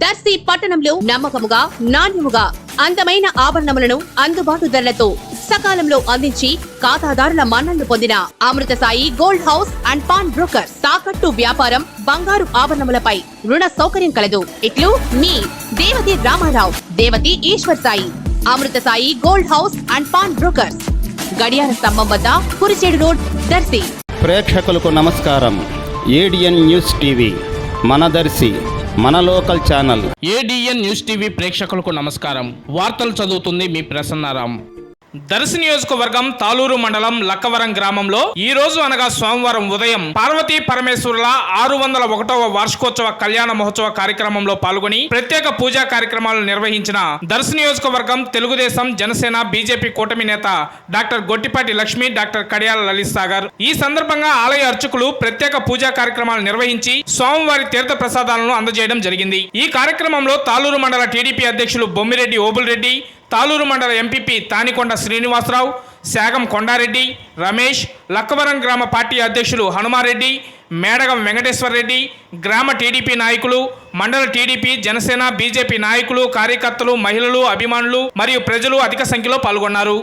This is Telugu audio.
దర్శి పట్టణంలో నమ్మకముగా నాణ్యముగా అందమైన ఆభరణములను అందుబాటు ధరలతో సకాలంలో అందించి ఖాతాదారుల మన్ననలు పొందిన Amrutha Sai gold house and pawn broker. తాకట్టు వ్యాపారం, బంగారు ఆభరణములపై రుణ సౌకర్యం కలదు. ఇట్లు మీ Devathi Ramarao, Devathi Eshwar Sai. Amrutha Sai gold house and pawn brokers, గడియార స్తంభం వద్ద, కురిచేడు రోడ్, దర్శి. ప్రేక్షకులకు నమస్కారం. ఏడిఎన్ న్యూస్ టీవీ మన దర్శి, మన local channel. ADN news TV ప్రేక్షకులకు నమస్కారం. వార్తలు చదువుతుంది మీ ప్రసన్నారాం. దర్శి నియోజకవర్గం తాలూరు మండలం లక్కవరం గ్రామంలో ఈ రోజు అనగా సోమవారం ఉదయం పార్వతీ పరమేశ్వరుల 601వ వార్షికోత్సవ కళ్యాణ మహోత్సవ కార్యక్రమంలో పాల్గొని ప్రత్యేక పూజా కార్యక్రమాలు నిర్వహించిన దర్శి నియోజకవర్గం తెలుగుదేశం, జనసేన, బీజేపీ కూటమి నేత డాక్టర్ గొట్టిపాటి లక్ష్మి, డాక్టర్ కడియాల లలిత్ సాగర్. ఈ సందర్భంగా ఆలయ అర్చకులు ప్రత్యేక పూజా కార్యక్రమాలు నిర్వహించి స్వామివారి తీర్థ ప్రసాదాలను అందజేయడం జరిగింది. ఈ కార్యక్రమంలో తాలూరు మండల టీడీపీ అధ్యక్షులు బొమ్మిరెడ్డి ఓబుల్ రెడ్డి, తాలూరు మండల ఎంపీపీ తానికొండ శ్రీనివాసరావు, శాగం కొండారెడ్డి, రమేష్, లక్కవరం గ్రామ పార్టీ అధ్యక్షులు హనుమారెడ్డి, మేడగం వెంకటేశ్వర్ రెడ్డి, గ్రామ టీడీపీ నాయకులు, మండల టీడీపీ, జనసేన, బీజేపీ నాయకులు, కార్యకర్తలు, మహిళలు, అభిమానులు మరియు ప్రజలు అధిక సంఖ్యలో పాల్గొన్నారు.